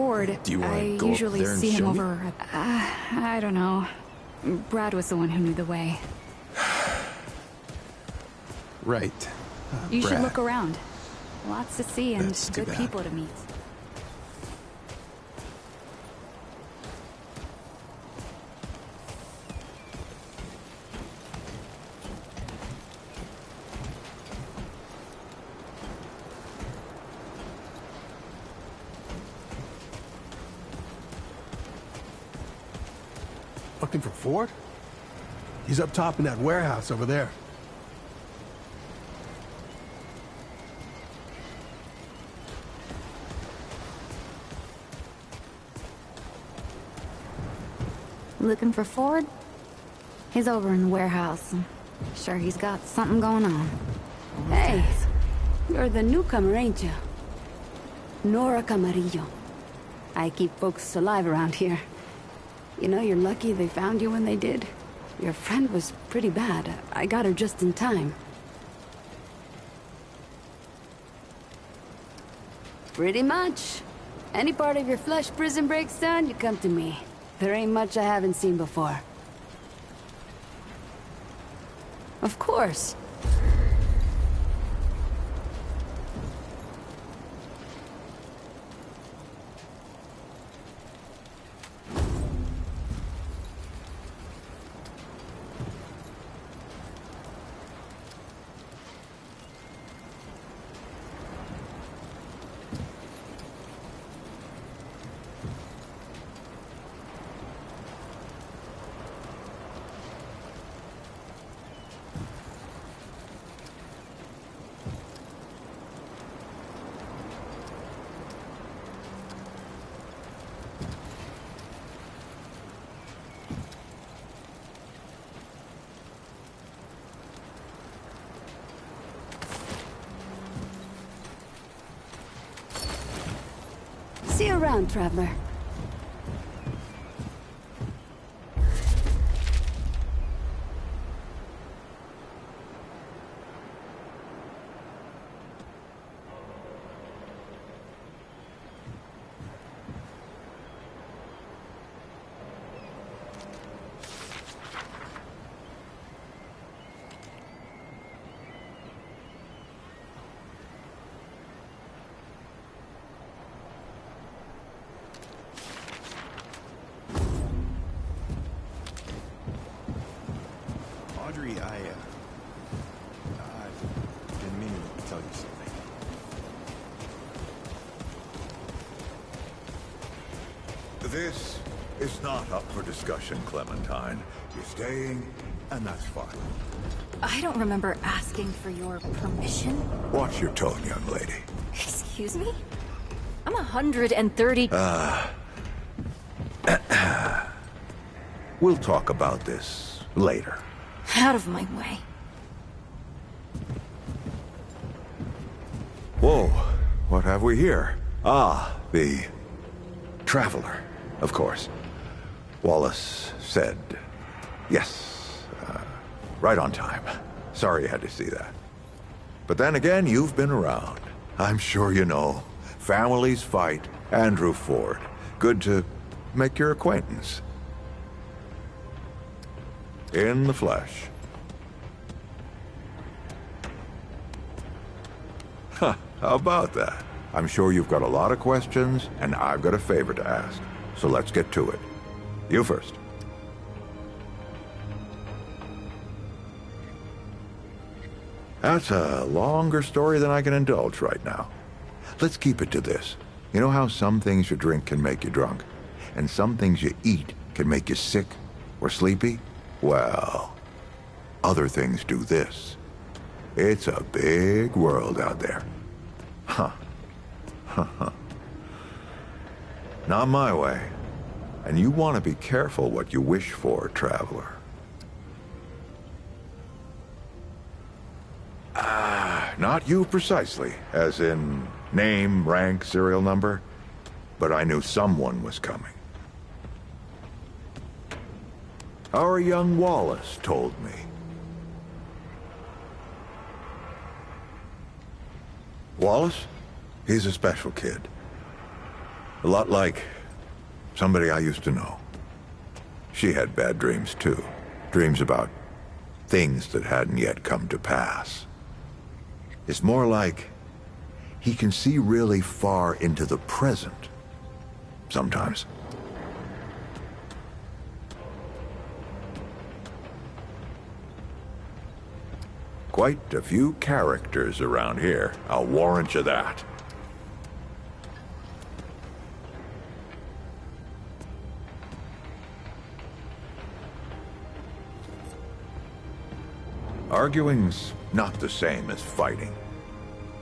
Ford. Do you want to I go usually up there and see him show me? over. I don't know. Brad was the one who knew the way. Right. You should Brad. look around. Lots to see and That's too good bad. people to meet. Looking for Ford? He's up top in that warehouse over there. Looking for Ford? He's over in the warehouse. Sure he's got something going on. Hey, you're the newcomer, ain't you? Nora Camarillo. I keep folks alive around here. You know, you're lucky they found you when they did. Your friend was pretty bad. I got her just in time. Pretty much. Any part of your flesh prison breaks down, you come to me. There ain't much I haven't seen before. Of course. See you around, traveler. Audrey, I didn't mean to tell you something. This is not up for discussion, Clementine. You're staying, and that's fine. I don't remember asking for your permission. Watch your tone, young lady. Excuse me? I'm 130... We'll talk about this later. Out of my way. Whoa, what have we here? Ah, the traveler, of course. Wallace said yes. Right on time. Sorry you had to see that. But then again, you've been around. I'm sure you know. Families fight. Andrew Ford. Good to make your acquaintance. In the flesh. Huh, how about that? I'm sure you've got a lot of questions, and I've got a favor to ask. So let's get to it. You first. That's a longer story than I can indulge right now. Let's keep it to this. You know how some things you drink can make you drunk, and some things you eat can make you sick or sleepy? Well, other things do this. It's a big world out there. Huh. Not my way. And you want to be careful what you wish for, traveler. Not you precisely, as in name, rank, serial number, but I knew someone was coming. Our young Wallace told me. Wallace? He's a special kid. A lot like somebody I used to know. She had bad dreams too. Dreams about things that hadn't yet come to pass. It's more like he can see really far into the present. Sometimes. Quite a few characters around here, I'll warrant you that. Arguing's not the same as fighting.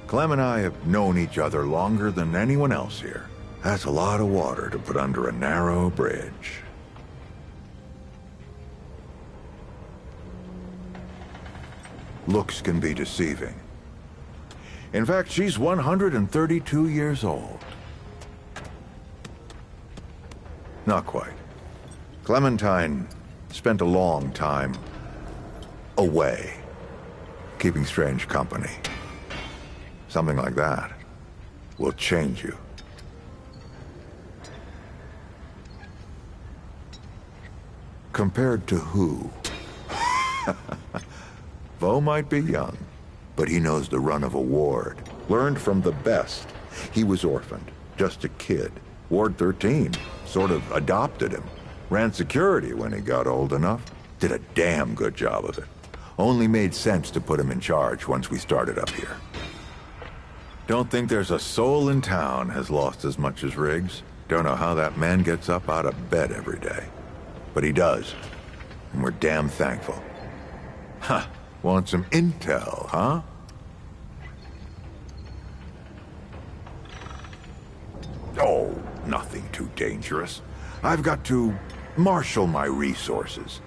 Clem and I have known each other longer than anyone else here. That's a lot of water to put under a narrow bridge. Looks can be deceiving. In fact, she's 132 years old. Not quite. Clementine spent a long time away, keeping strange company. Something like that will change you. Compared to who? Vo might be young, but he knows the run of a ward. Learned from the best. He was orphaned, just a kid. Ward 13 sort of adopted him. Ran security when he got old enough. Did a damn good job of it. Only made sense to put him in charge once we started up here. Don't think there's a soul in town has lost as much as Riggs. Don't know how that man gets up out of bed every day. But he does. And we're damn thankful. Huh. Want some intel, huh? Oh, nothing too dangerous. I've got to marshal my resources.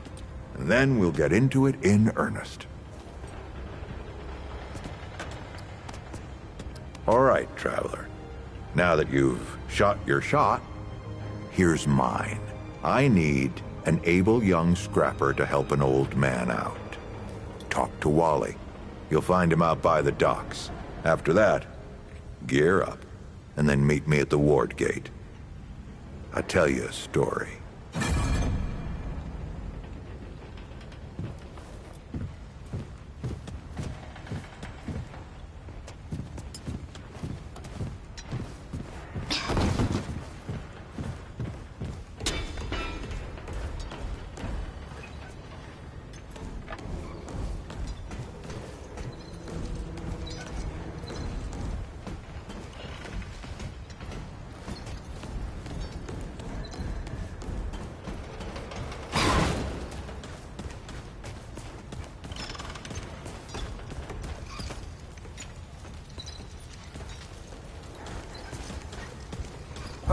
And then we'll get into it in earnest. All right, Traveler. Now that you've shot your shot, here's mine. I need an able young scrapper to help an old man out. Talk to Wally. You'll find him out by the docks. After that, gear up, and then meet me at the ward gate. I'll tell you a story.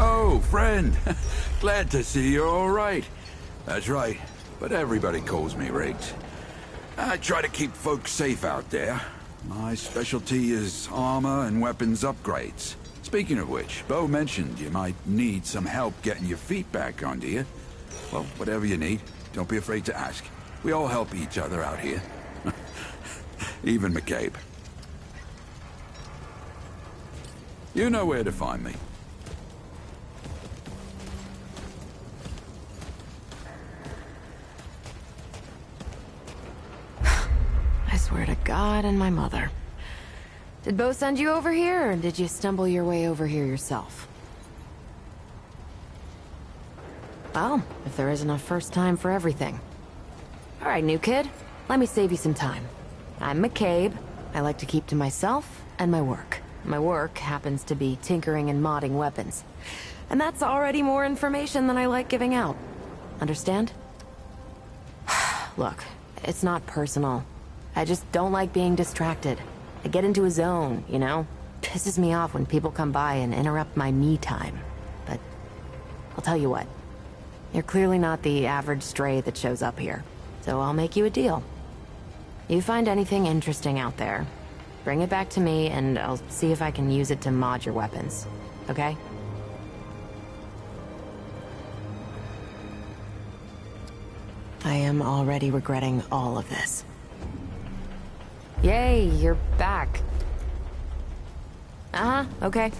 Oh, friend. Glad to see you're all right. That's right, but everybody calls me Riggs. I try to keep folks safe out there. My specialty is armor and weapons upgrades. Speaking of which, Bo mentioned you might need some help getting your feet back under you. Well, whatever you need, don't be afraid to ask. We all help each other out here. Even McCabe. You know where to find me. I swear to God and my mother. Did Bo send you over here, or did you stumble your way over here yourself? Well, if there isn't a first time for everything. Alright, new kid. Let me save you some time. I'm McCabe. I like to keep to myself and my work. My work happens to be tinkering and modding weapons. And that's already more information than I like giving out. Understand? Look, it's not personal. I just don't like being distracted. I get into a zone, you know? Pisses me off when people come by and interrupt my me time. But I'll tell you what. You're clearly not the average stray that shows up here. So I'll make you a deal. You find anything interesting out there, bring it back to me and I'll see if I can use it to mod your weapons. Okay? I am already regretting all of this. Yay, you're back. Uh-huh, okay.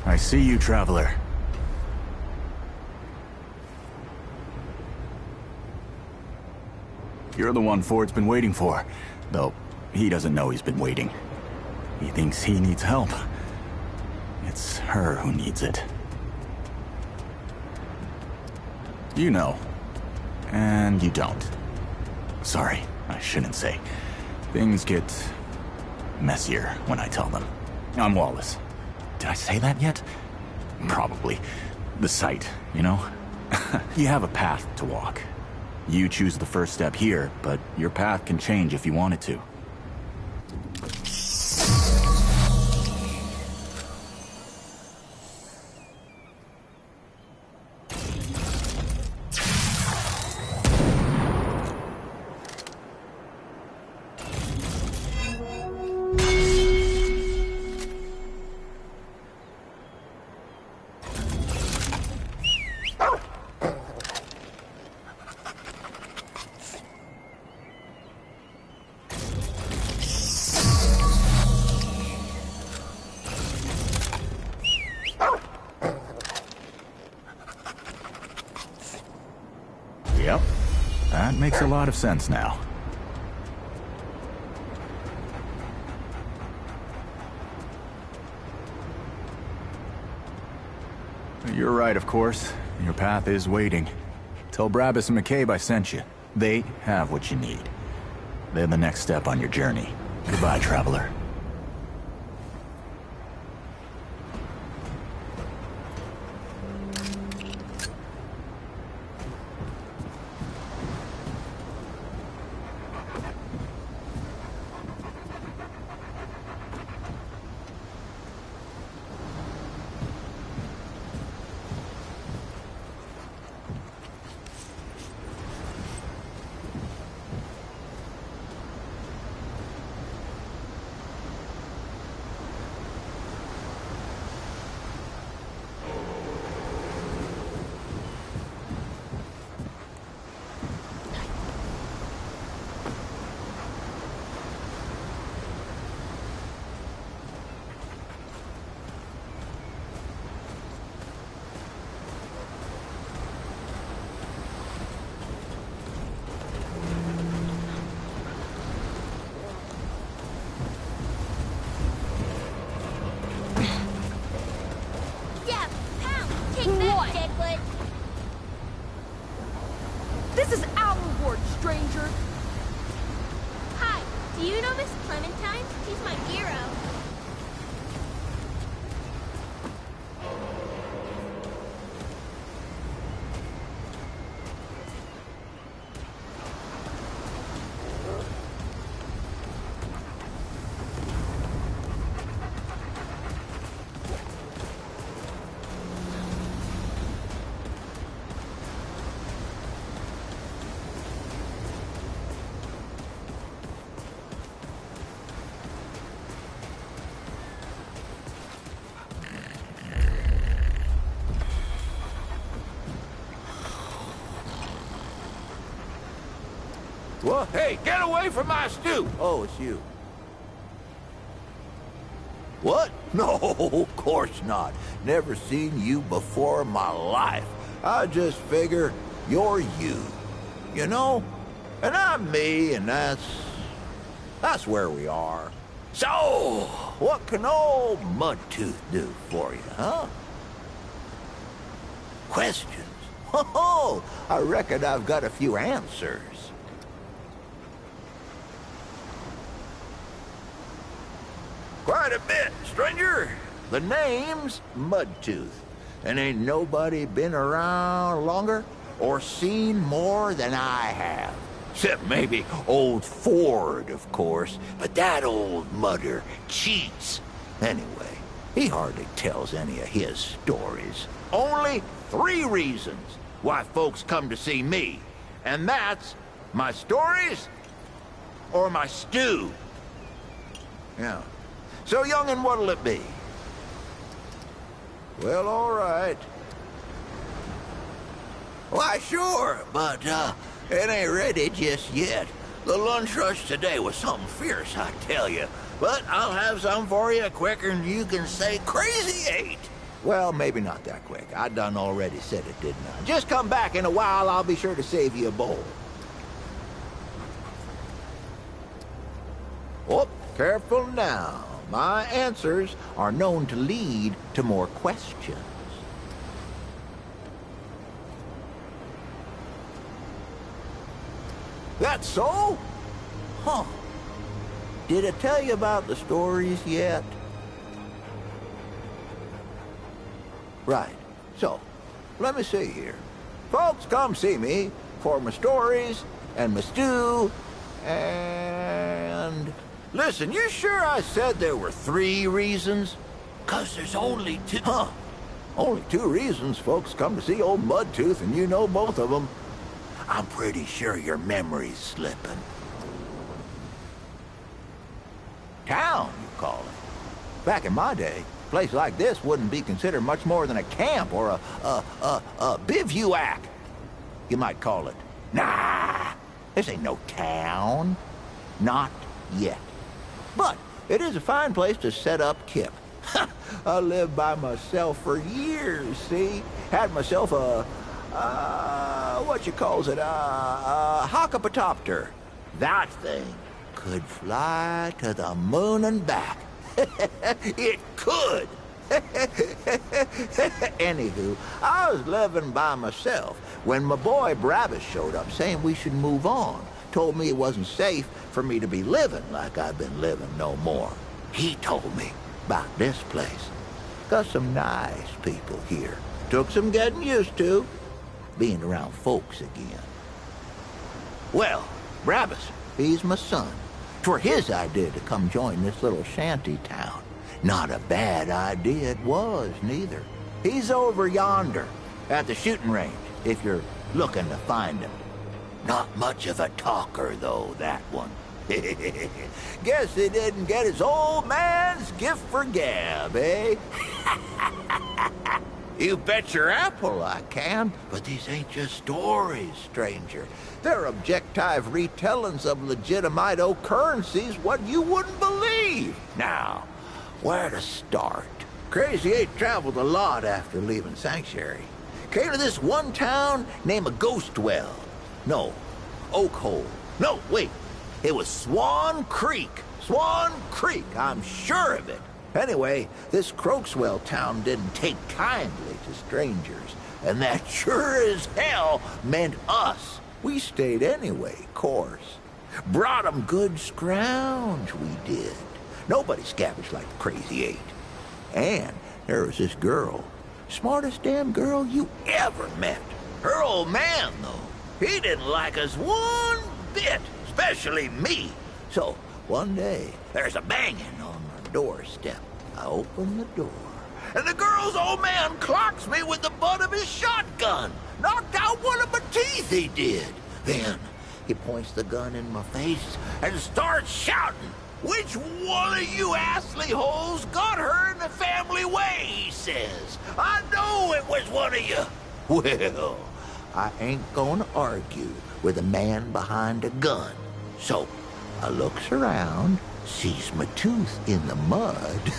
I see you, Traveler. You're the one Ford's been waiting for. Though, he doesn't know he's been waiting. He thinks he needs help. It's her who needs it. You know. And you don't. Sorry, I shouldn't say. Things get messier when I tell them. I'm Wallace. Did I say that yet? Probably. The site, you know? You have a path to walk. You choose the first step here, but your path can change if you want it to. Yep. That makes a lot of sense now. You're right, of course. Your path is waiting. Tell Brabus and McCabe I sent you. They have what you need. They're the next step on your journey. Goodbye, Traveler. This is our reward, stranger. Hi, do you know Miss Clementine? She's my hero. Well, hey, get away from my stew! Oh, it's you. What? No, of course not. Never seen you before in my life. I just figure you're you. You know? And I'm me, and that's where we are. So, what can old Mudtooth do for you, huh? Questions? Oh, I reckon I've got a few answers. Quite a bit, stranger. The name's Mudtooth, and ain't nobody been around longer or seen more than I have. Except maybe old Ford, of course, but that old mudder cheats. Anyway, he hardly tells any of his stories. Only 3 reasons why folks come to see me, and that's my stories or my stew. Yeah. So, young'un, what'll it be? Well, all right. Why, sure, but, it ain't ready just yet. The lunch rush today was something fierce, I tell you. But I'll have some for you quicker than you can say crazy 8. Well, maybe not that quick. I done already said it, didn't I? Just come back in a while, I'll be sure to save you a bowl. Oh, careful now. My answers are known to lead to more questions. That's so? Huh. Did I tell you about the stories yet? Right. So, let me see here. Folks come see me for my stories and my stew and... Listen, you sure I said there were 3 reasons? 'Cause there's only 2. Huh. Only 2 reasons folks come to see old Mudtooth, and you know both of them. I'm pretty sure your memory's slipping. Town, you call it. Back in my day, a place like this wouldn't be considered much more than a camp or a bivouac. You might call it. Nah, this ain't no town. Not yet. But it is a fine place to set up kip. I lived by myself for years, see? Had myself what you calls it, a hockapatopter. That thing could fly to the moon and back. It could. Anywho, I was living by myself when my boy Brabus showed up saying we should move on. Told me it wasn't safe for me to be living like I've been living no more. He told me about this place. Got some nice people here. Took some getting used to, being around folks again. Well, Brabus, he's my son. 'Twere his idea to come join this little shanty town. Not a bad idea it was, neither. He's over yonder, at the shooting range, if you're looking to find him. Not much of a talker, though, that one. Guess he didn't get his old man's gift for gab, eh? You bet your apple I can, but these ain't just stories, stranger. They're objective retellings of legitimate occurrences what you wouldn't believe. Now, where to start? Crazy 8 traveled a lot after leaving Sanctuary. Came to this one town named Ghostwell. No, Oak Hole. No, wait. It was Swan Creek. Swan Creek, I'm sure of it. Anyway, this Croakswell town didn't take kindly to strangers, and that sure as hell meant us. We stayed anyway, course. Brought 'em good scrounge, we did. Nobody scavenged like the Crazy 8. And there was this girl. Smartest damn girl you ever met. Her old man, though, he didn't like us one bit, especially me. So, one day, there's a banging on our doorstep. I open the door, and the girl's old man clocks me with the butt of his shotgun. Knocked out one of my teeth, he did. Then, he points the gun in my face and starts shouting, "Which one of you assly holes got her in the family way?" he says. "I know it was one of you." Well, I ain't gonna argue with a man behind a gun. So, I looks around, sees my tooth in the mud,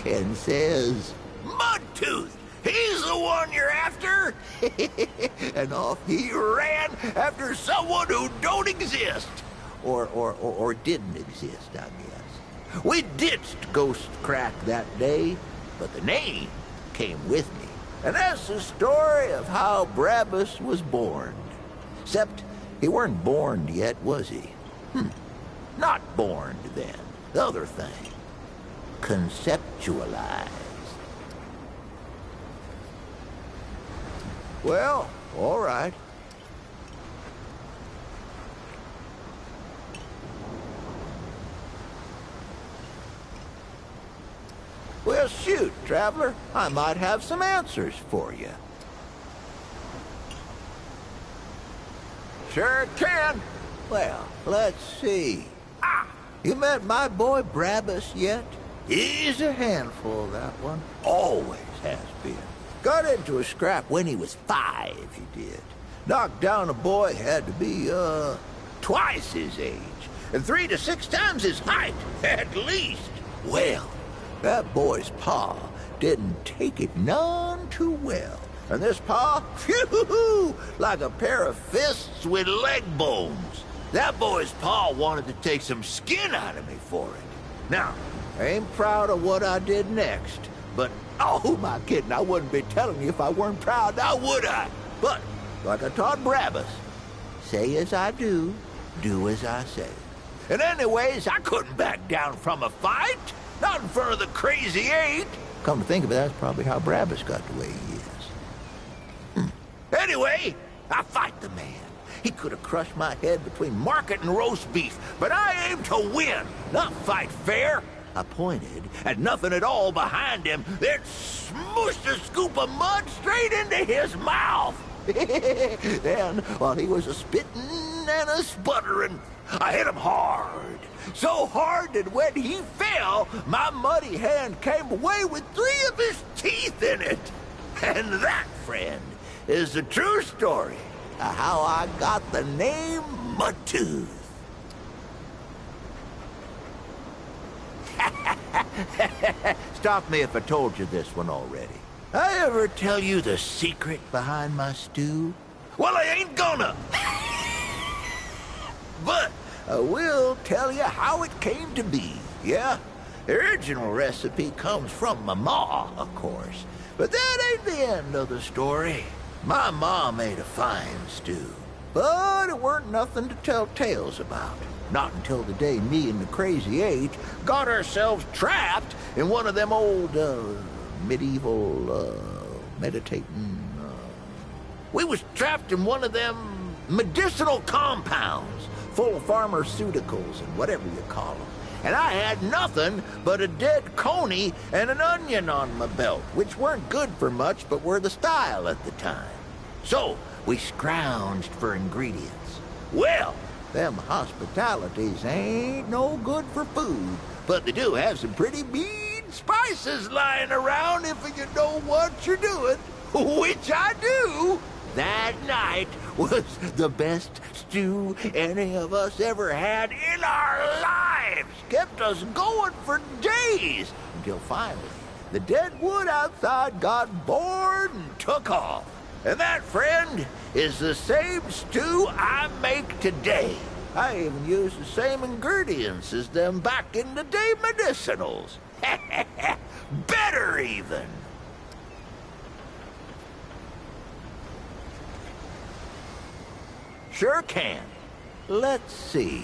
and says, "Mudtooth, he's the one you're after." And off he ran after someone who don't exist. Or didn't exist, I guess. We ditched Ghost Crack that day, but the name came with me. And that's the story of how Brabus was born. Except he weren't born yet, was he? Not born then. The other thing. Conceptualized. Well, all right. Well, shoot, traveler. I might have some answers for you. Sure can. Well, let's see. You met my boy Brabus yet? He's a handful, that one. Always has been. Got into a scrap when he was 5, he did. Knocked down a boy had to be, twice his age. And 3 to 6 times his height, at least. Well, That boy's pa didn't take it none too well. And this pa, phew, like a pair of fists with leg bones. That boy's pa wanted to take some skin out of me for it. Now, I ain't proud of what I did next, but oh, who am I kidding? I wouldn't be telling you if I weren't proud, now would I? But, like I taught Brabus, say as I do as I say. And anyways, I couldn't back down from a fight. Not in front of the crazy eight. Come to think of it, that's probably how Brabus got the way he is. Anyway, I fight the man. He could have crushed my head between market and roast beef, but I aimed to win, not fight fair. I pointed at nothing at all behind him, then smooshed a scoop of mud straight into his mouth. Then, while he was a-spitting and a-sputtering, I hit him hard. So hard that when he fell, my muddy hand came away with 3 of his teeth in it. And that, friend, is the true story of how I got the name Mudtooth. Stop me if I told you this one already. I ever tell you the secret behind my stew? Well, I ain't gonna. But I will tell you how it came to be, yeah? The original recipe comes from my ma, of course. But that ain't the end of the story. My ma made a fine stew. But it weren't nothing to tell tales about. Not until the day me and the Crazy Eight got ourselves trapped in one of them old, medieval, meditating, We was trapped in one of them medicinal compounds, full of pharmaceuticals and whatever you call them. And I had nothing but a dead coney and an onion on my belt, which weren't good for much, but were the style at the time. So we scrounged for ingredients. Well, them hospitalities ain't no good for food, but they do have some pretty mean spices lying around if you know what you're doing, which I do. That night was the best stew any of us ever had in our lives. Kept us going for days, until finally the dead wood outside got bored and took off. And that, friend, is the same stew I make today. I even use the same ingredients as them back in the day medicinals. Better even. Sure can. Let's see.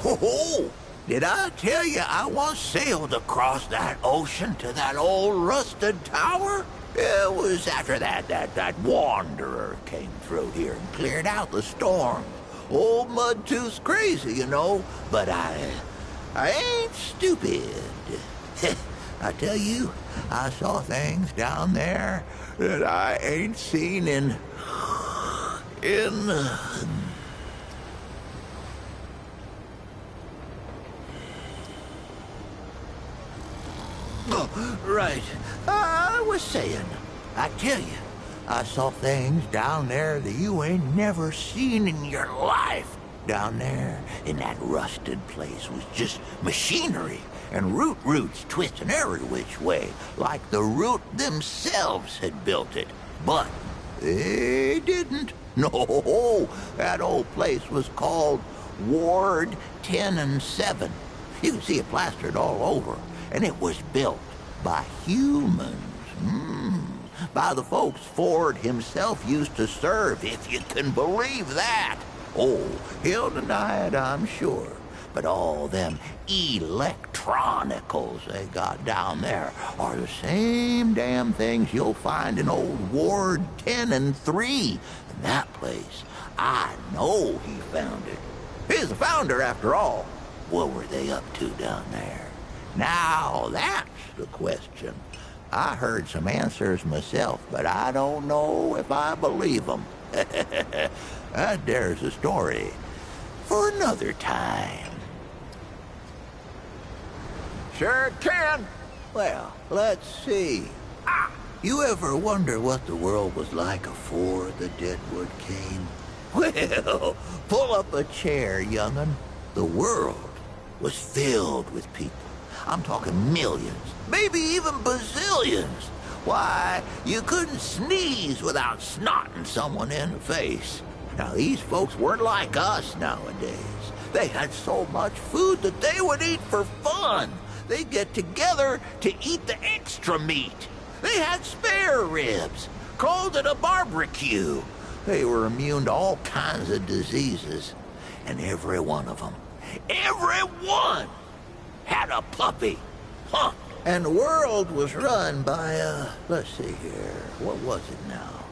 Ho-ho! Did I tell you I once sailed across that ocean to that old rusted tower? It was after that wanderer came through here and cleared out the storm. Old Mudtooth's crazy, you know, but I ain't stupid. I tell you, I saw things down there that I ain't seen in right. I was saying, I tell you, I saw things down there that you ain't never seen in your life. Down there in that rusted place was just machinery and roots twisting every which way, like the root themselves had built it. But they didn't. No, that old place was called Ward 10 and 7. You can see it plastered all over, and it was built by humans. By the folks Ford himself used to serve, if you can believe that. Oh, he'll deny it, I'm sure. But all them electronicals they got down there are the same damn things you'll find in old Ward 10 and 3. And that place, I know he found it. He's the founder, after all. What were they up to down there? Now, that's the question. I heard some answers myself, but I don't know if I believe them. There's a story for another time. Sure can. Well, let's see. You ever wonder what the world was like before the Deadwood came? Well, pull up a chair, young'un. The world was filled with people. I'm talking millions, maybe even bazillions. Why, you couldn't sneeze without snotting someone in the face. Now, these folks weren't like us nowadays. They had so much food that they would eat for fun. They'd get together to eat the extra meat. They had spare ribs, called it a barbecue. They were immune to all kinds of diseases. And every one of them, had a puppy. Huh. And the world was run by, let's see here, what was it now?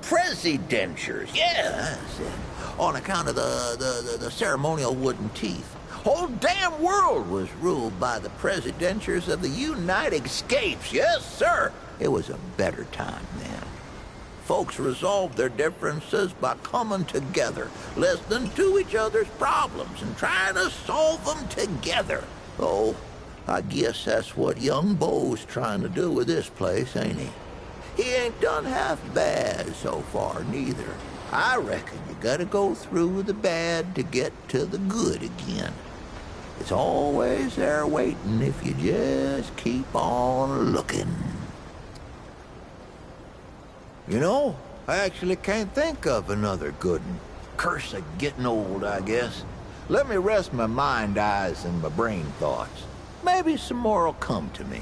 Presidentures, yeah, that's it. On account of the ceremonial wooden teeth. Whole damn world was ruled by the presidentures of the United States, yes, sir. It was a better time then. Folks resolved their differences by coming together, listening to each other's problems and trying to solve them together. Oh, I guess that's what young Bo's trying to do with this place, ain't he? He ain't done half bad so far, neither. I reckon you gotta go through the bad to get to the good again. It's always there waiting if you just keep on looking. You know, I actually can't think of another good one. Curse of getting old, I guess. Let me rest my mind eyes and my brain thoughts. Maybe some more will come to me.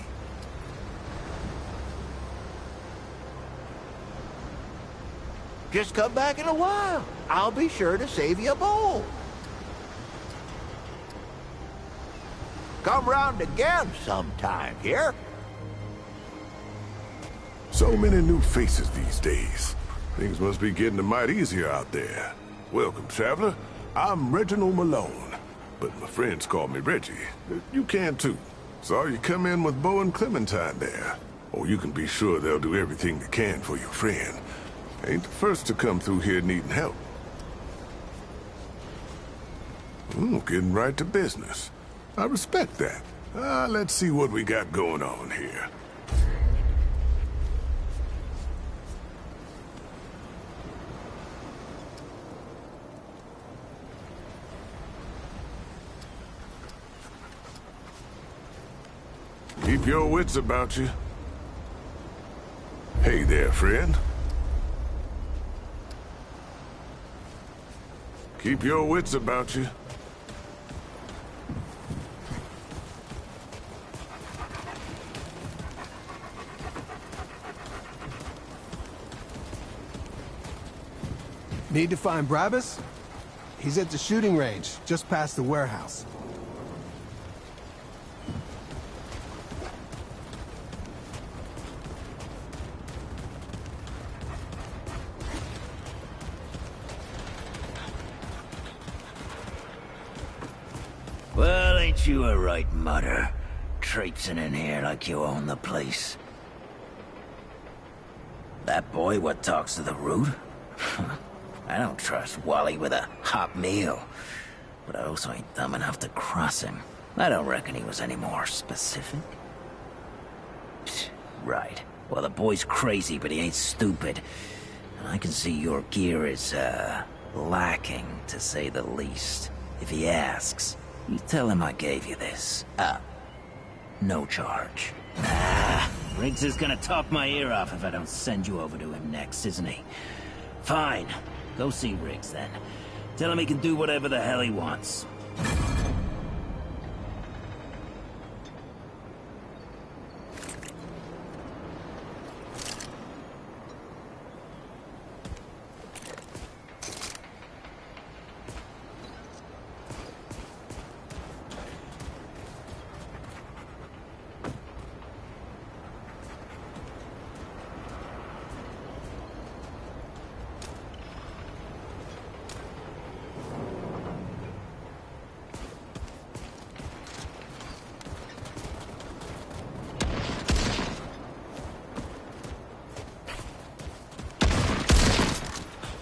Just come back in a while. I'll be sure to save you a bowl. Come round again sometime, here? So many new faces these days. Things must be getting a mite easier out there. Welcome, traveler. I'm Reginald Malone, but my friends call me Reggie. You can too. Saw you come in with Bo and Clementine there. Oh, you can be sure they'll do everything they can for your friend. Ain't the first to come through here needing help. Getting right to business. I respect that. Let's see what we got going on here. Keep your wits about you. Hey there, friend. Keep your wits about you. Need to find Brabus? He's at the shooting range, just past the warehouse. Well, ain't you a right mutter? Traipsing in here like you own the place. That boy what talks to the root? I don't trust Wally with a hot meal. But I also ain't dumb enough to cross him. I don't reckon he was any more specific. Psh, right. Well, the boy's crazy, but he ain't stupid. And I can see your gear is, lacking, to say the least. If he asks, you tell him I gave you this. No charge. Riggs is gonna talk my ear off if I don't send you over to him next, isn't he? Fine. Go see Riggs, then. Tell him he can do whatever the hell he wants.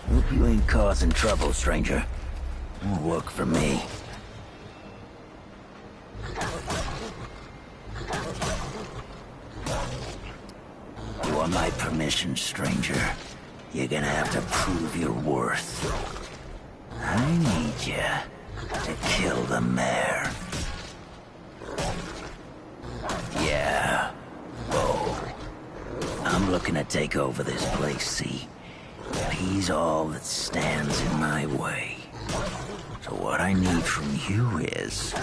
Hope you ain't causing trouble, stranger. Won't work for me. You want my permission, stranger? You're gonna have to prove your worth. I need you to kill the mayor. I'm looking to take over this place, see? Appease all that stands in my way. So what I need from you is...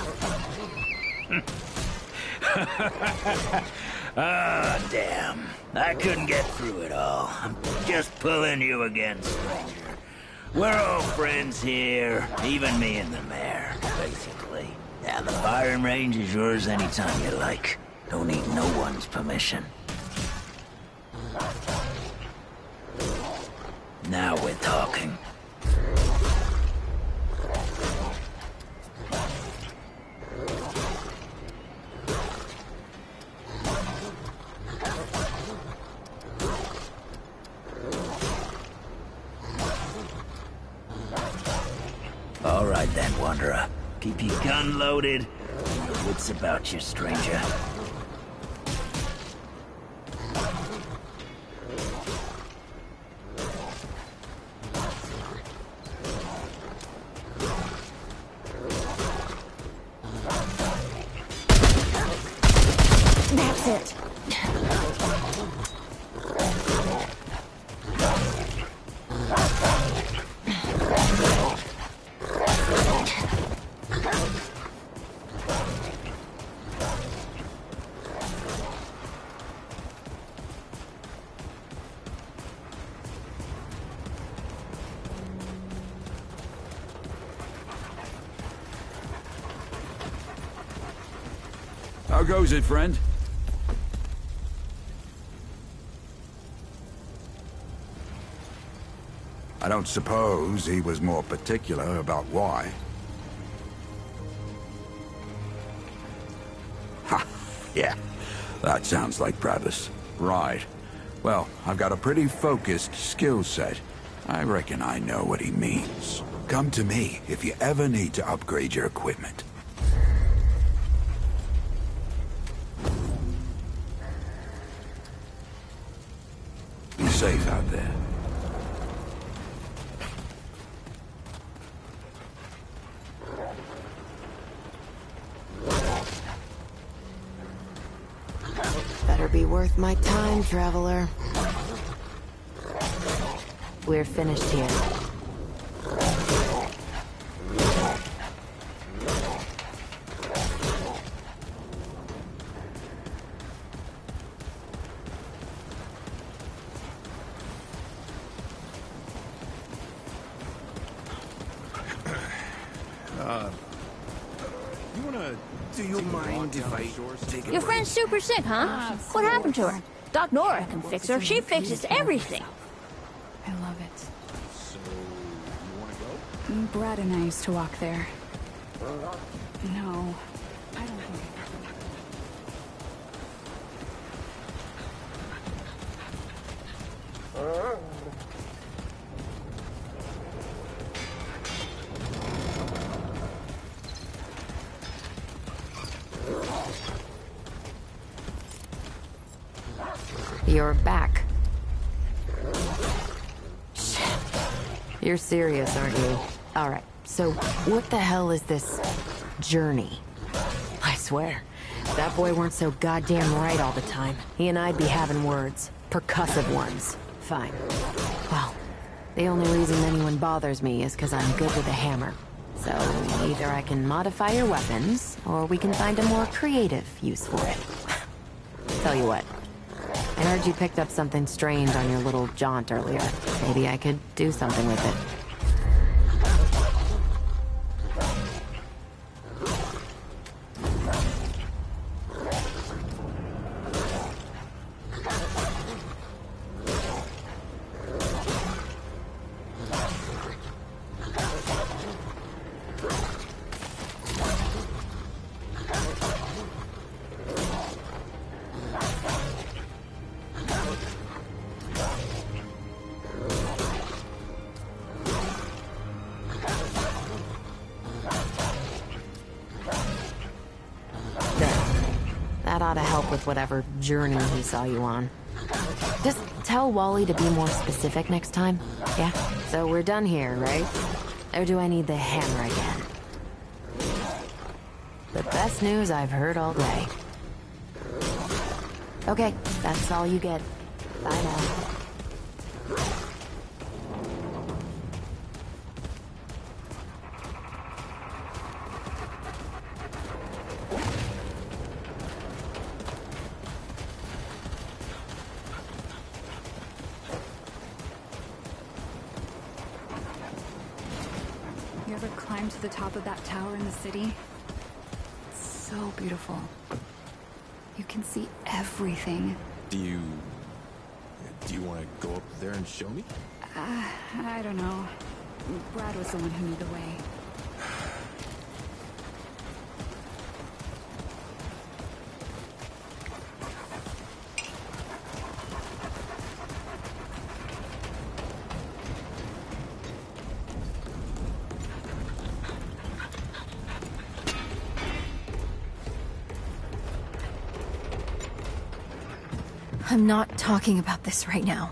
Ah, damn. I couldn't get through it all. I'm just pulling you again, stranger. We're all friends here, even me and the mayor, basically. Yeah, the firing range is yours anytime you like. Don't need no one's permission. Now we're talking. All right then, Wanderer. Keep your gun loaded. And your wits about you, stranger. That's it. How goes it, friend? I don't suppose he was more particular about why. Ha! Yeah, that sounds like Bradless. Right. Well, I've got a pretty focused skill set. I reckon I know what he means. Come to me if you ever need to upgrade your equipment. Be safe out there. Better be worth my time, traveler. We're finished here. Do you mind if I take Your friend's super sick, huh? What happened to her? Doc Nora can fix her. She fixes everything. I love it. So, you want to go? Brad and I used to walk there. No, I don't think You're back. You're serious, aren't you? Alright, so what the hell is this journey? I swear, if that boy weren't so goddamn right all the time, he and I'd be having words. Percussive ones. Fine. Well, the only reason anyone bothers me is because I'm good with a hammer. So either I can modify your weapons, or we can find a more creative use for it. Tell you what. I heard you picked up something strange on your little jaunt earlier. Maybe I could do something with it. That ought to help with whatever journey he saw you on. Just tell Wally to be more specific next time, yeah? So we're done here, right? Or do I need the hammer again? The best news I've heard all day. Okay, that's all you get. Bye now. You ever climbed to the top of that tower in the city? It's so beautiful. You can see everything. Do you want to go up there and show me? I don't know. Brad was the one who knew the way. I'm not talking about this right now.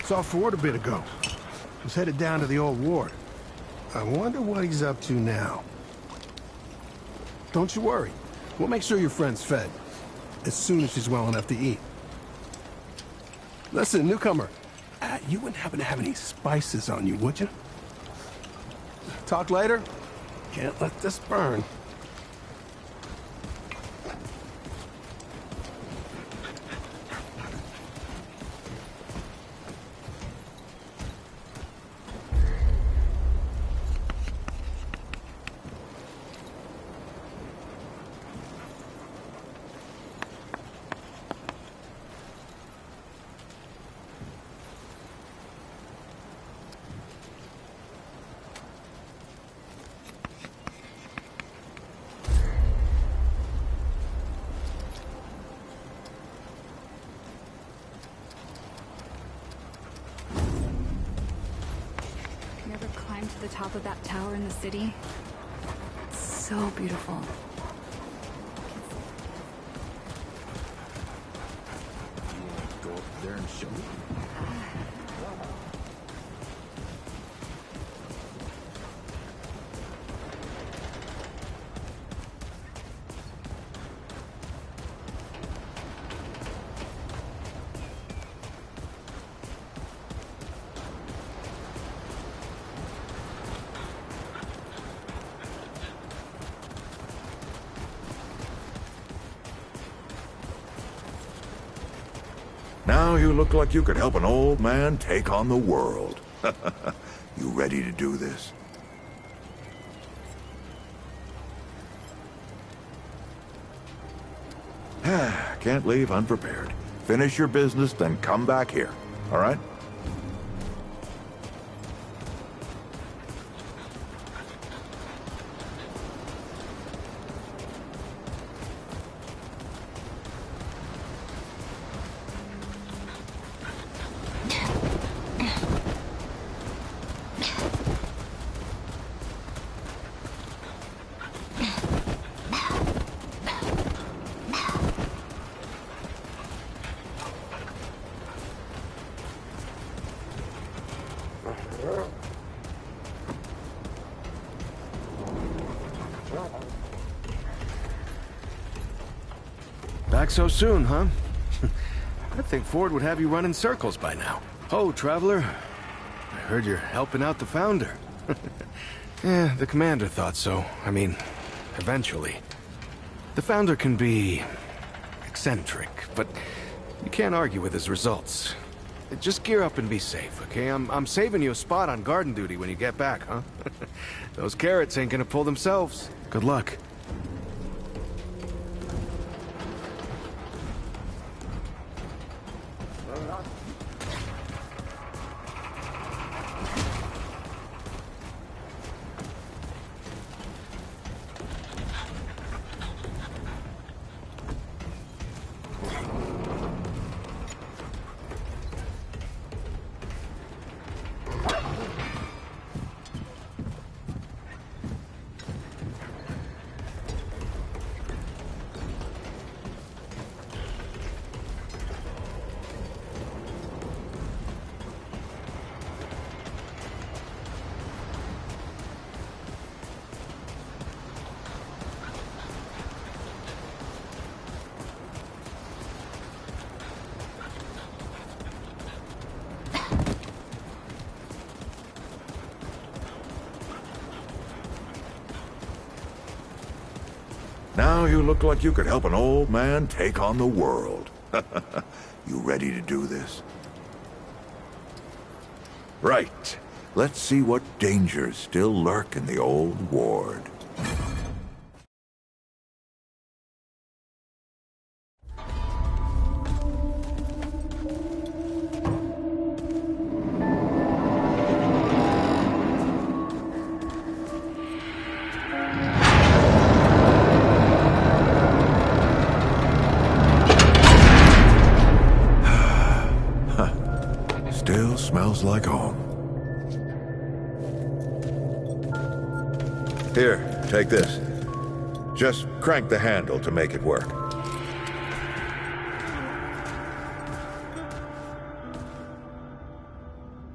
Saw Ford a bit ago. Was headed down to the old ward. I wonder what he's up to now. Don't you worry. We'll make sure your friend's fed. As soon as she's well enough to eat. Listen, newcomer. You wouldn't happen to have any spices on you, would you? Talk later? Can't let this burn. To the top of that tower in the city. It's so beautiful. Do you want to go up there and show me? Now you look like you could help an old man take on the world. You ready to do this? Can't leave unprepared. Finish your business, then come back here. All right? Back so soon, huh? I think Ford would have you run in circles by now. Oh, Traveler. I heard you're helping out the Founder. Yeah, the Commander thought so. I mean, eventually. The Founder can be eccentric, but you can't argue with his results. Just gear up and be safe, okay? I'm saving you a spot on garden duty when you get back, huh? Those carrots ain't gonna pull themselves. Good luck. Now you look like you could help an old man take on the world. You ready to do this? Right. Let's see what dangers still lurk in the old ward. Still smells like home. Here, take this. Just crank the handle to make it work.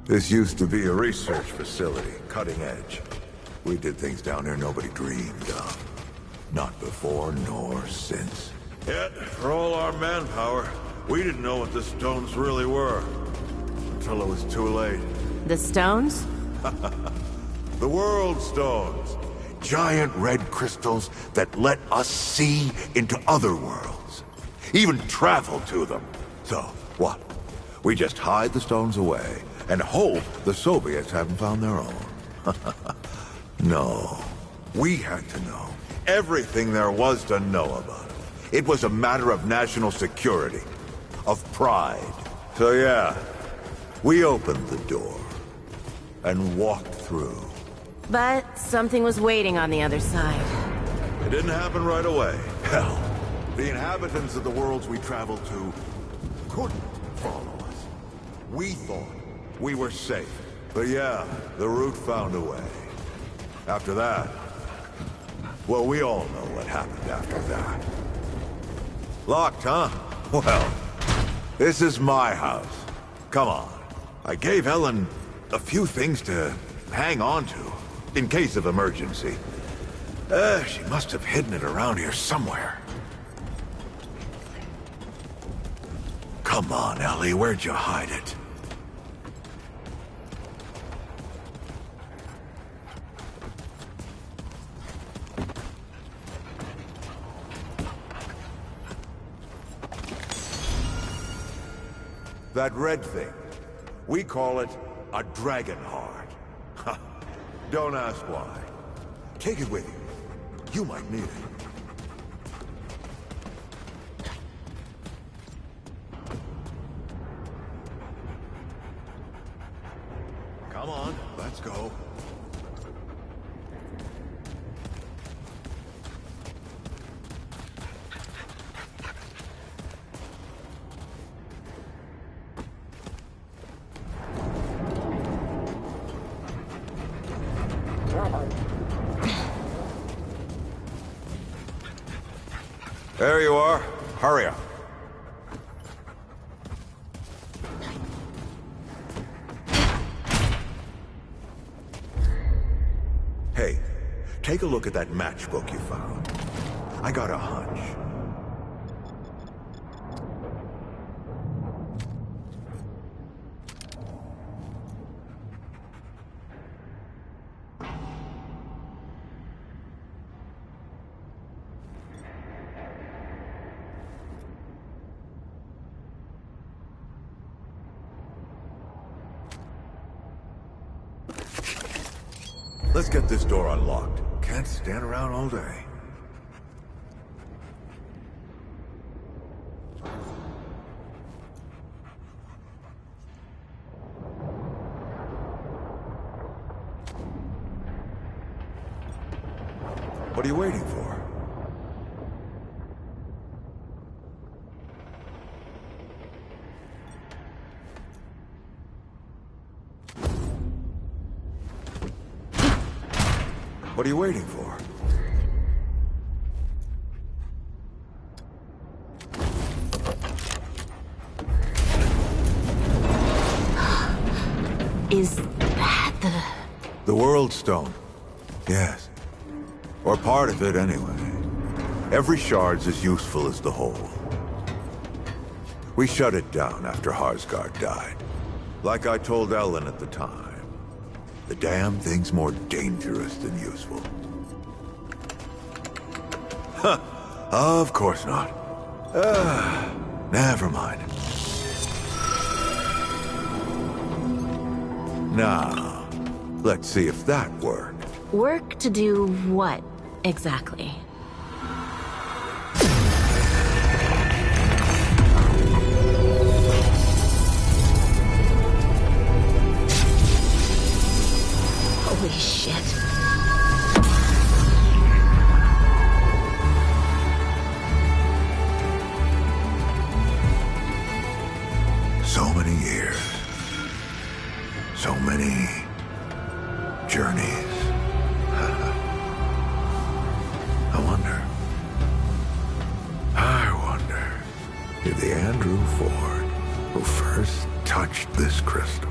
This used to be a research facility, cutting edge. We did things down here nobody dreamed of. Not before nor since. Yet, for all our manpower, we didn't know what the stones really were. Until it was too late. The stones? The world stones. Giant red crystals that let us see into other worlds. Even travel to them. So, what? We just hide the stones away and hope the Soviets haven't found their own. No. We had to know everything there was to know about it. It was a matter of national security. Of pride. So yeah, we opened the door and walked through. But something was waiting on the other side. It didn't happen right away. Hell, the inhabitants of the worlds we traveled to couldn't follow us. We thought we were safe. But yeah, the root found a way. After that, well, we all know what happened after that. Locked, huh? Well, this is my house. Come on. I gave Ellen a few things to hang on to, in case of emergency. She must have hidden it around here somewhere. Come on, Ellie, where'd you hide it? That red thing. We call it a dragon heart. Don't ask why. Take it with you. You might need it. Come on, let's go. There you are. Hurry up. Hey, take a look at that matchbook you found. I got a hunch. Let's get this door unlocked. Can't stand around all day. What are you waiting for? What are you waiting for? Is that the World Stone? Yes. Or part of it, anyway. Every shard's as useful as the whole. We shut it down after Harsgard died. Like I told Ellen at the time. The damn thing's more dangerous than useful. Of course not. Never mind. Now, let's see if that worked. Work to do what, exactly? Holy shit. So many years. So many journeys. I wonder if the Andrew Ford who first touched this crystal,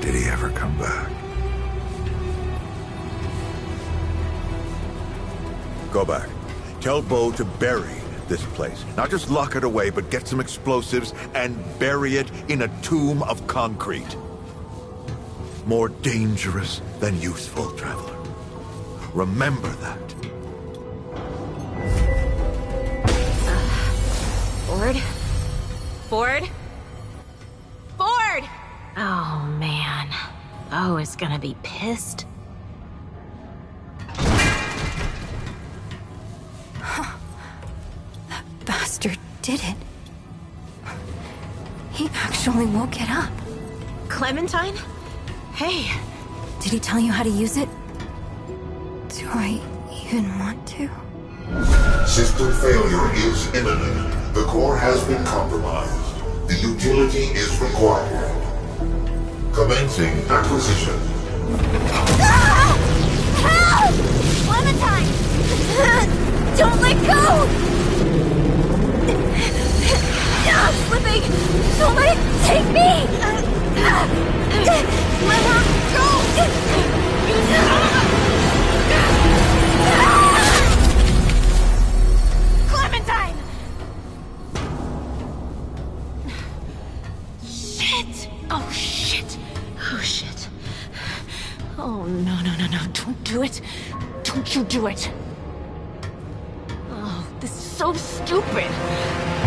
did he ever come back? Go back. Tell Bo to bury this place. Not just lock it away, but get some explosives and bury it in a tomb of concrete. More dangerous than useful, traveler. Remember that. Ford? Ford? Ford! Oh, man. Bo is gonna be pissed. That bastard did it. He actually woke it up. Clementine? Hey. Did he tell you how to use it? Do I even want to? System failure is imminent. The core has been compromised. The utility is required. Commencing acquisition. Ah! Help! Clementine! Don't let go! I'm slipping! Don't let it take me! Let her go! Clementine! Shit! Oh, shit. Oh, shit. Oh, no, no, no, no. Don't do it. Don't you do it. Oh, this is so stupid.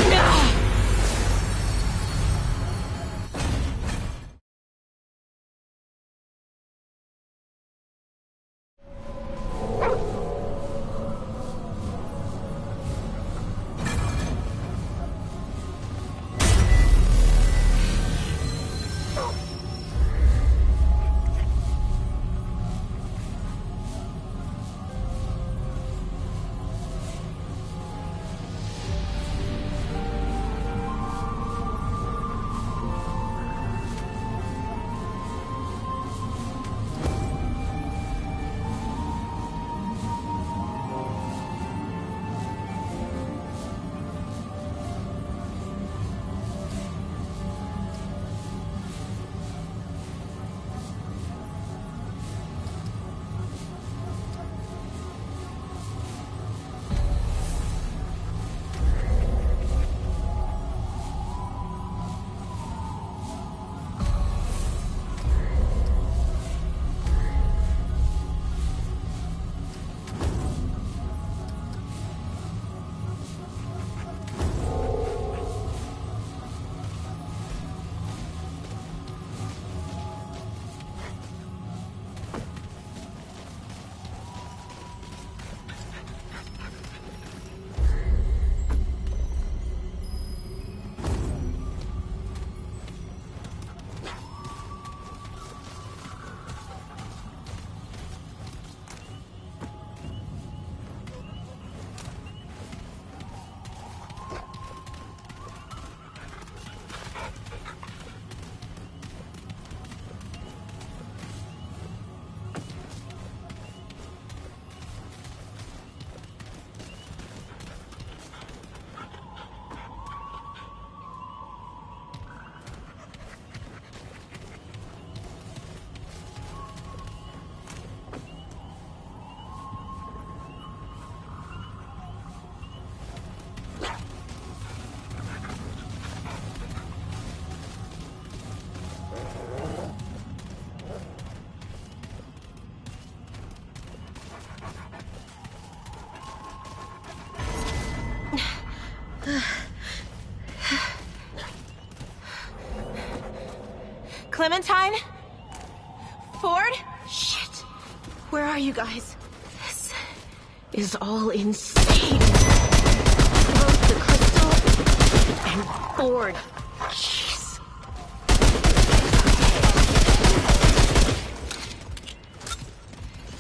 No! Clementine? Ford? Shit. Where are you guys? This is all insane. Both the crystal and Ford. Jeez.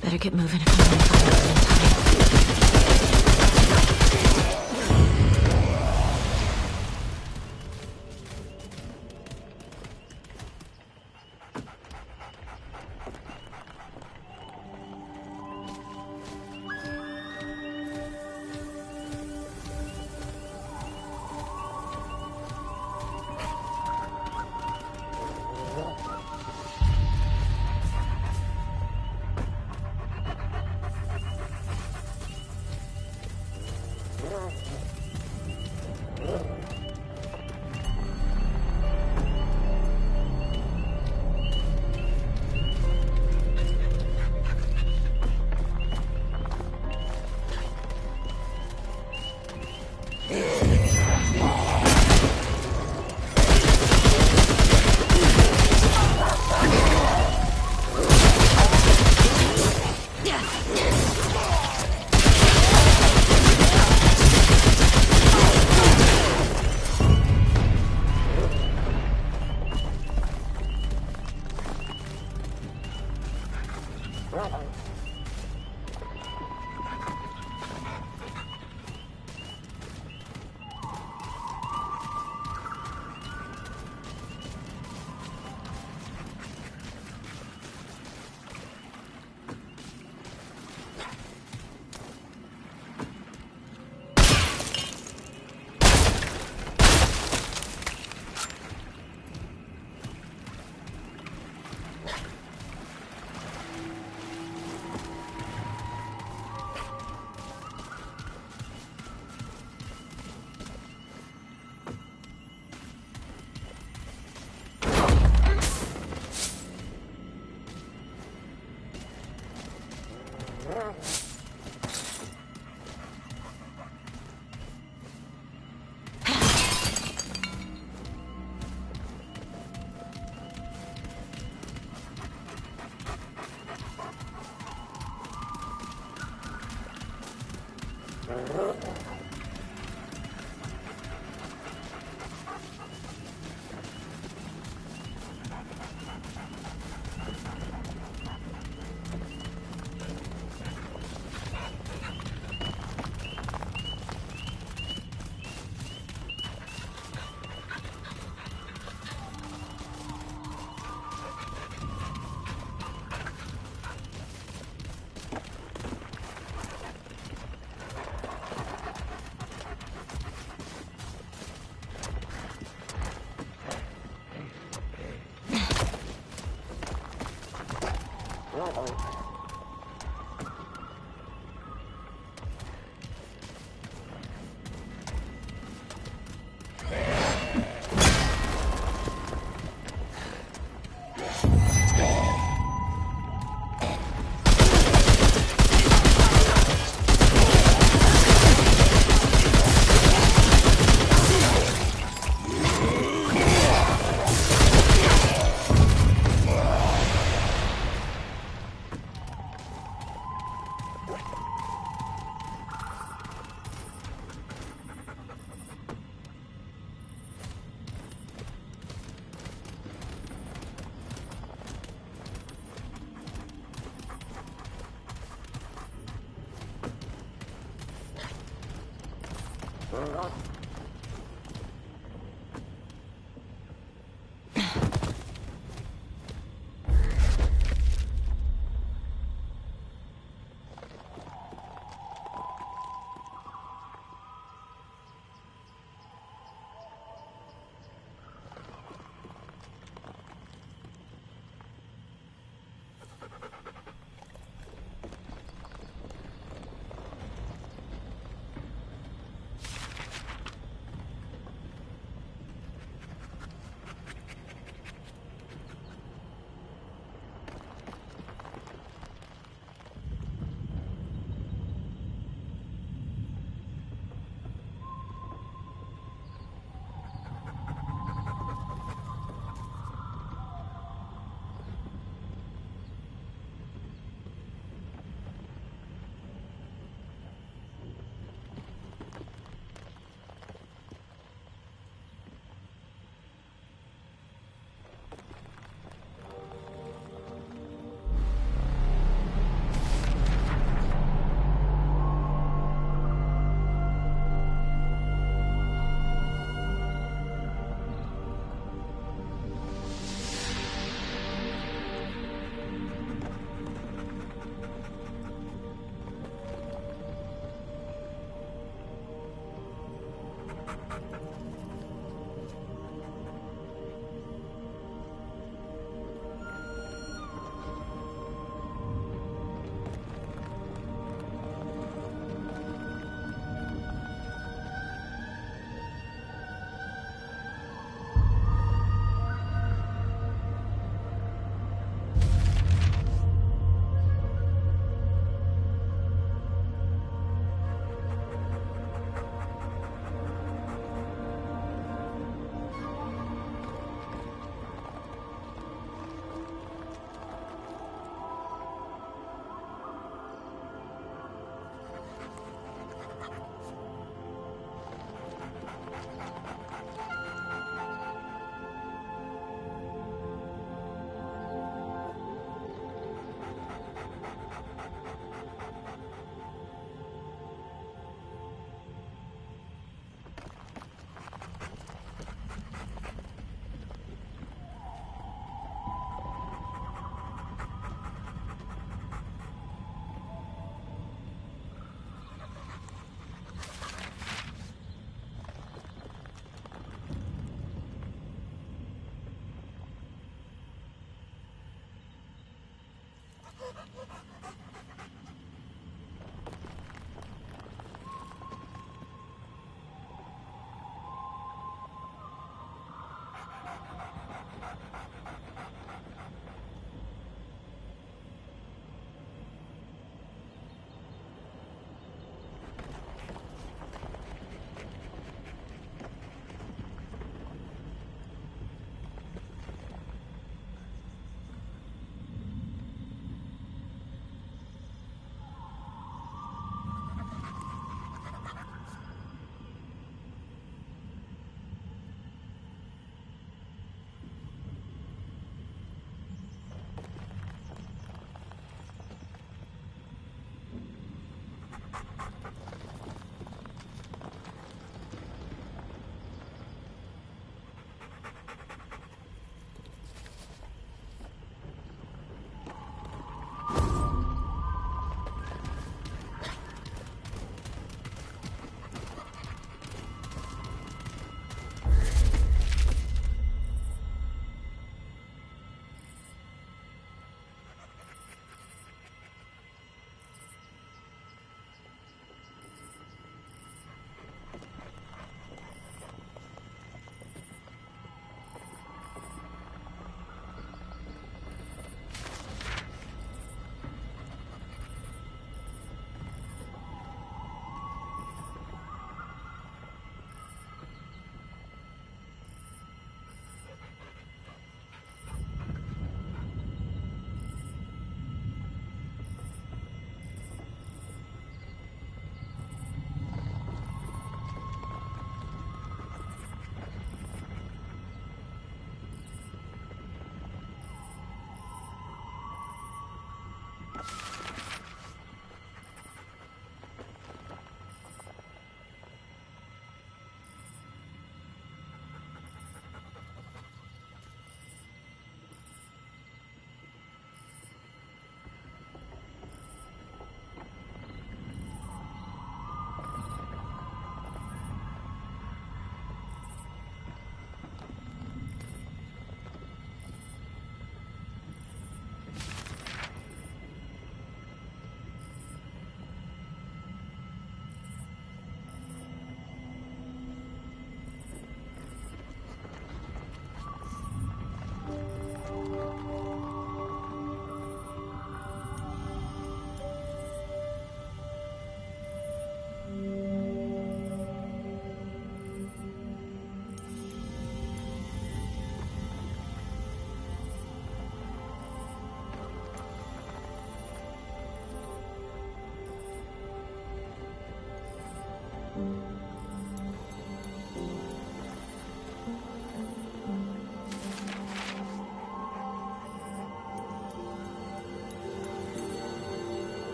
Better get moving if you want to find Clementine.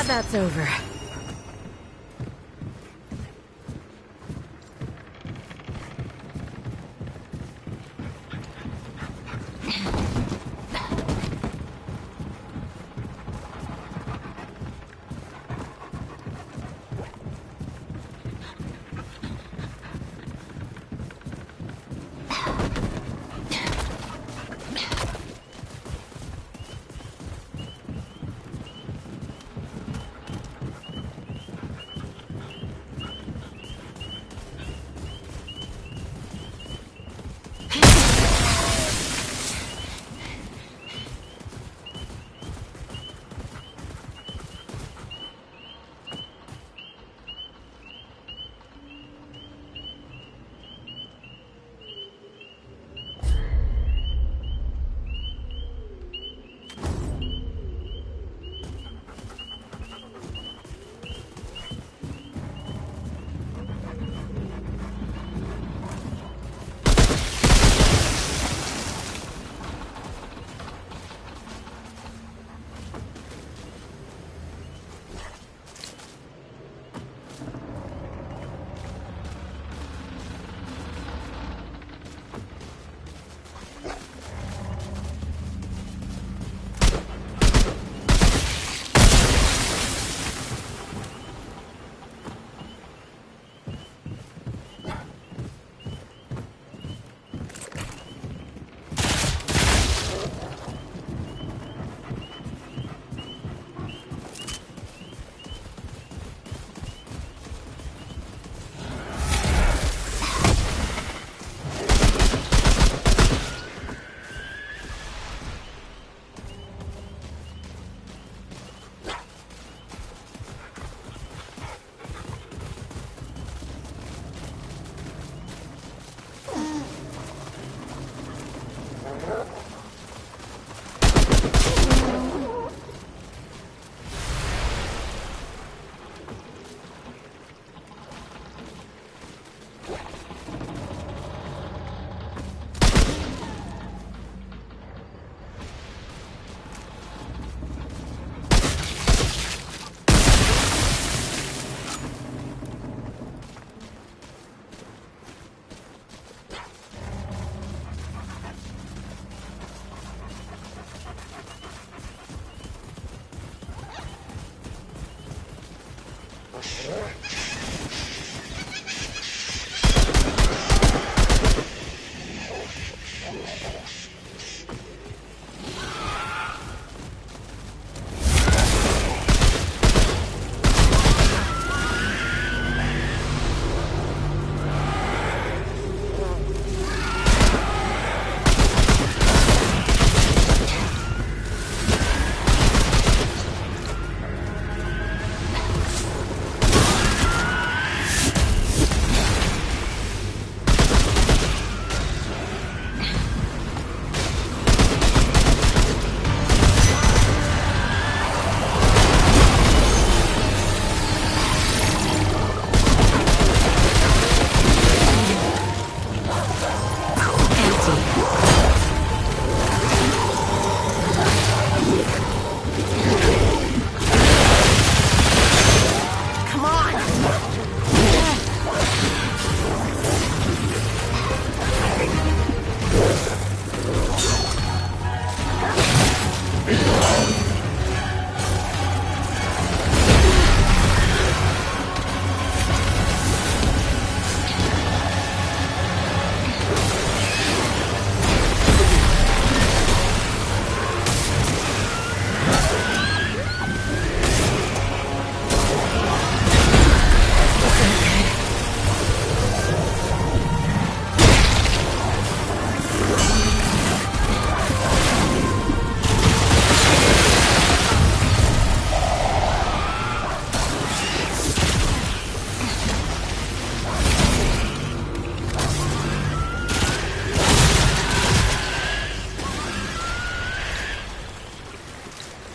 that's over.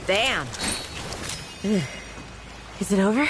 Damn. Is it over?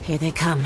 Here they come.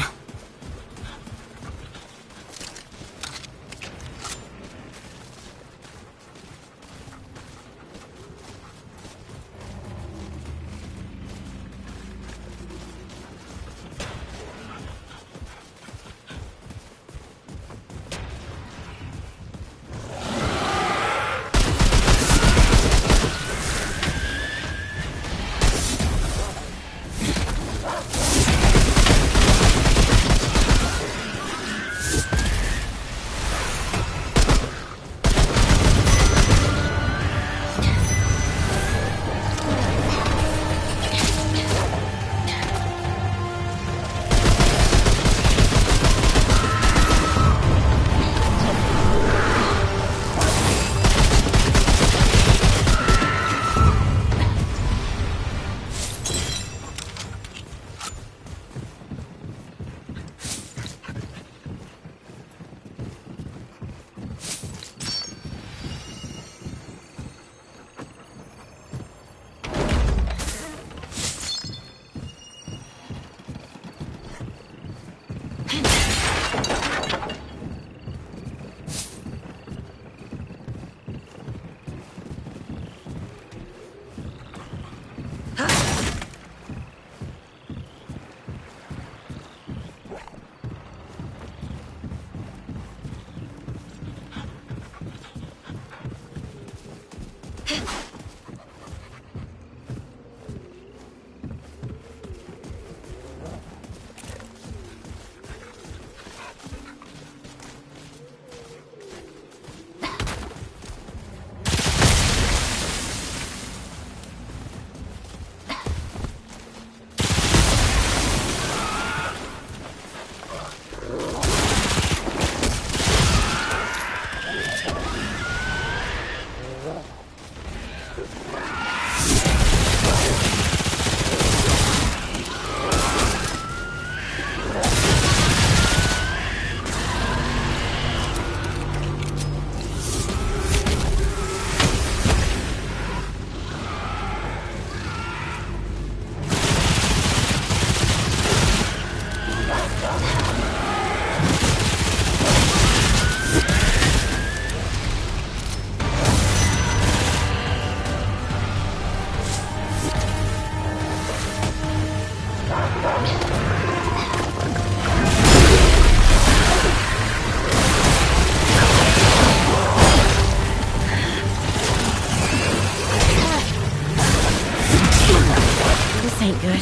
Ain't good.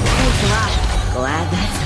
Thanks a lot. Glad that's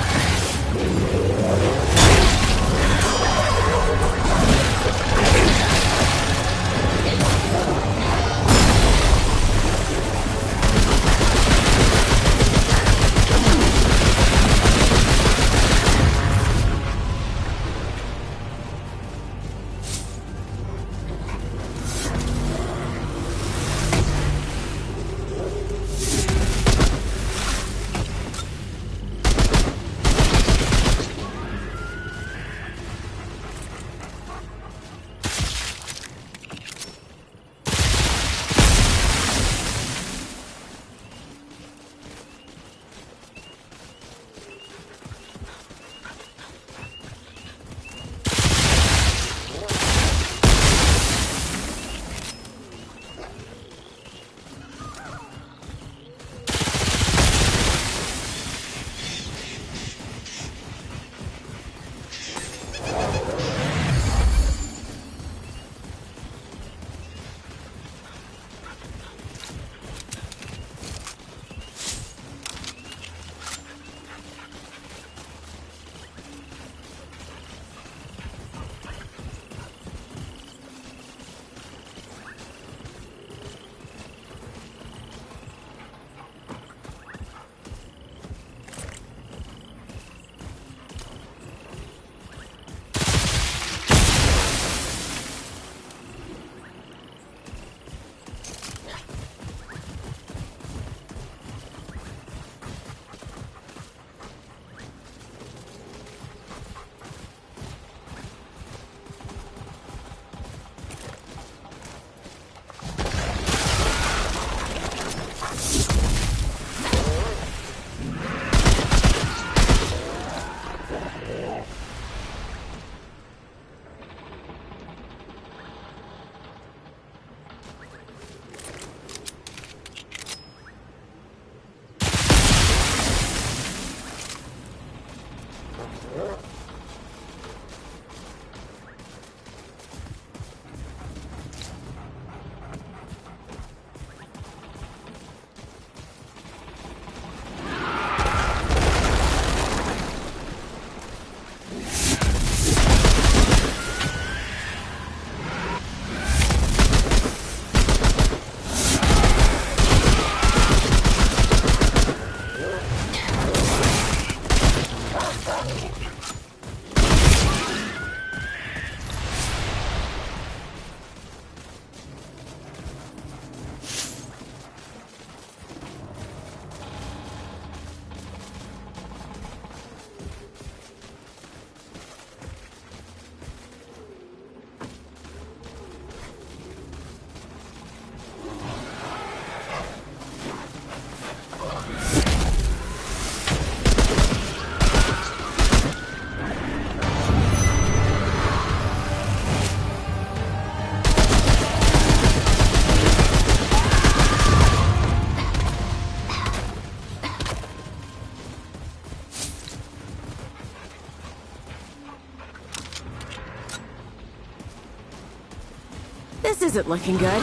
This isn't looking good.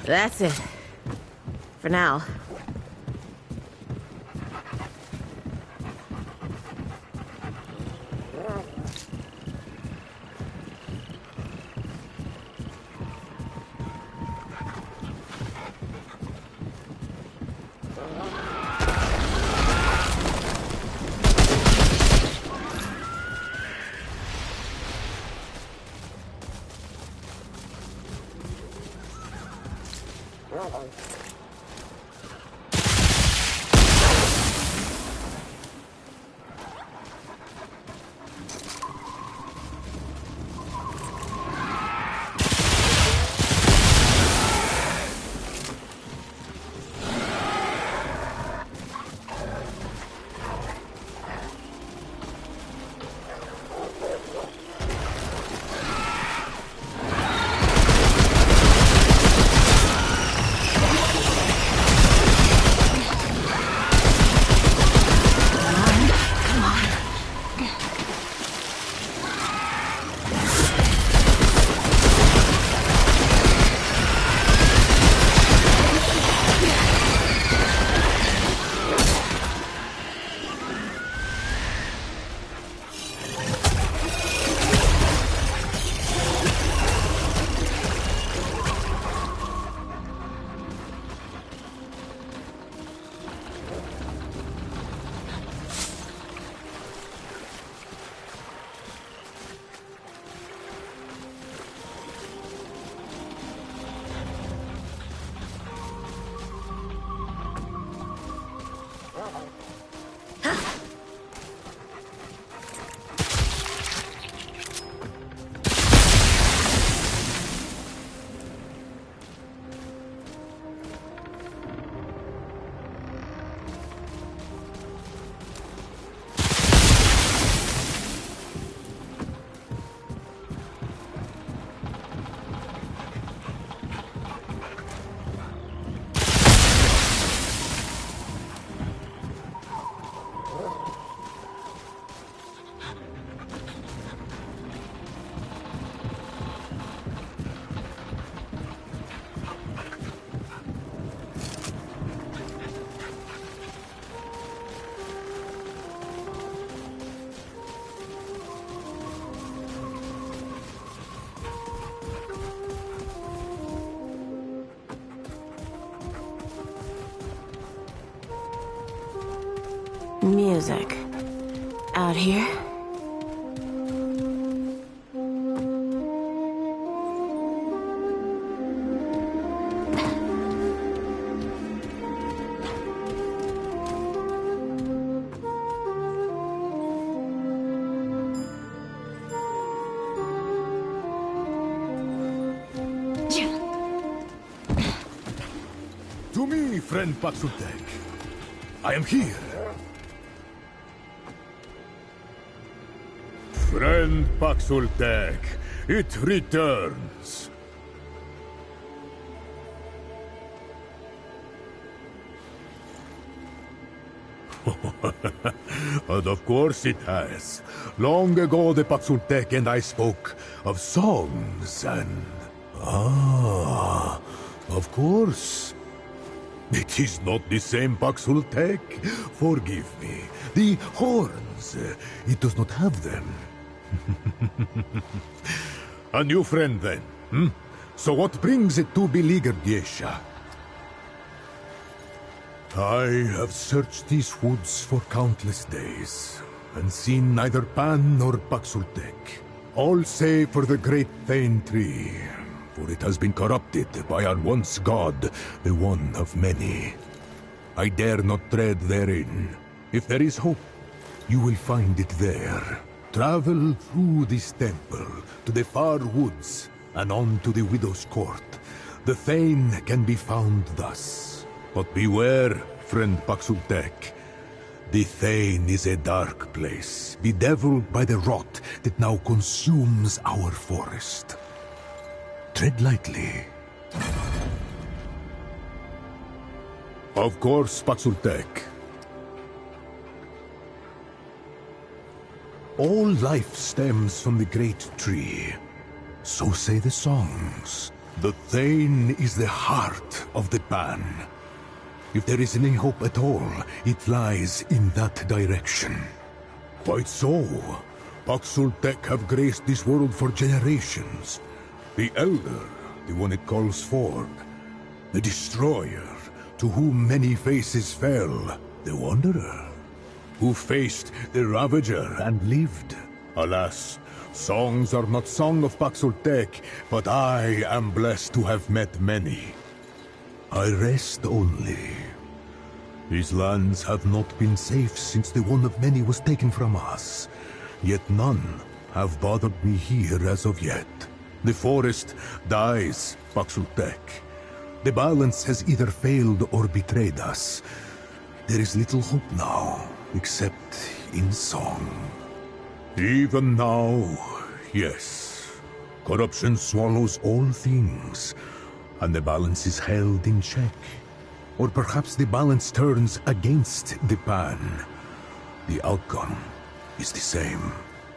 That's it. For now. Music. Out here? To me, friend Patsutek. I am here. Friend Paxultek, it returns. And of course it has. Long ago the Paxultek and I spoke of songs and... Ah, of course. It is not the same Paxultek. Forgive me. The horns, it does not have them. A new friend then, hmm? So what brings it to beleaguered Yesha? I have searched these woods for countless days, and seen neither Pan nor Paxultek. All save for the great Thane tree, for it has been corrupted by our once god, the one of many. I dare not tread therein. If there is hope, you will find it there. Travel through this temple, to the far woods, and on to the Widow's Court. The Thane can be found thus. But beware, friend Paxultek. The Thane is a dark place, bedeviled by the rot that now consumes our forest. Tread lightly. Of course, Paxultek. All life stems from the great tree. So say the songs. The Thane is the heart of the Ban. If there is any hope at all, it lies in that direction. Quite so. Paxultek have graced this world for generations. The Elder, the one it calls forth. The Destroyer, to whom many faces fell. The Wanderer, who faced the Ravager and lived. Alas, songs are not song of Paxultek, but I am blessed to have met many. I rest only. These lands have not been safe since the One of Many was taken from us. Yet none have bothered me here as of yet. The forest dies, Paxultek. The balance has either failed or betrayed us. There is little hope now, except in song. Even now, yes. Corruption swallows all things, and the balance is held in check. Or perhaps the balance turns against the Pan. The outcome is the same.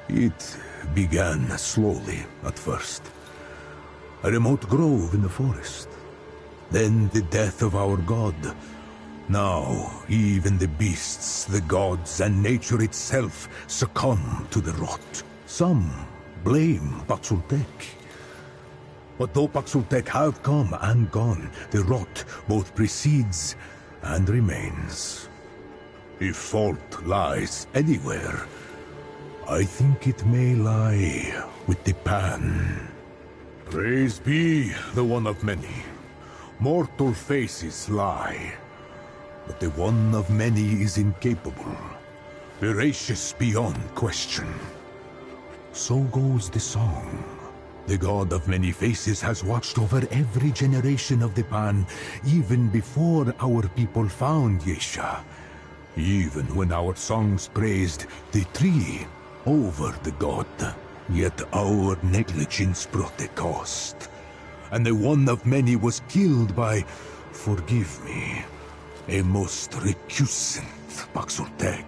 It began slowly at first. A remote grove in the forest. Then the death of our god. Now, even the beasts, the gods, and nature itself succumb to the rot. Some blame Paxultek. But though Paxultek have come and gone, the rot both precedes and remains. If fault lies anywhere, I think it may lie with the Pan. Praise be the One of Many. Mortal faces lie, but the One of Many is incapable, veracious beyond question. So goes the song. The God of Many Faces has watched over every generation of the Pan, even before our people found Yesha. Even when our songs praised the tree over the god. Yet our negligence brought a cost. And the One of Many was killed by, forgive me, a most recusant Paxultek.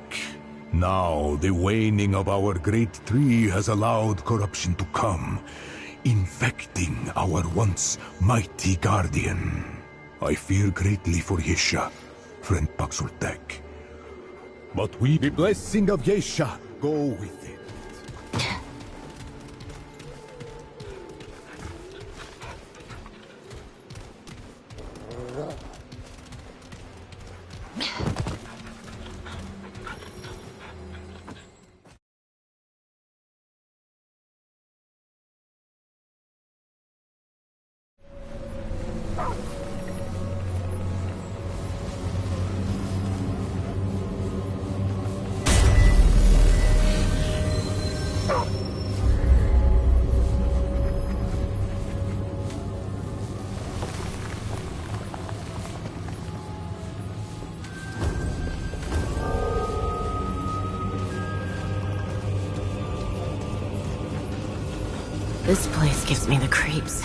Now the waning of our great tree has allowed corruption to come, infecting our once mighty guardian. I fear greatly for Yesha, friend Paxultek. But the blessing of Yesha go with it. This place gives me the creeps.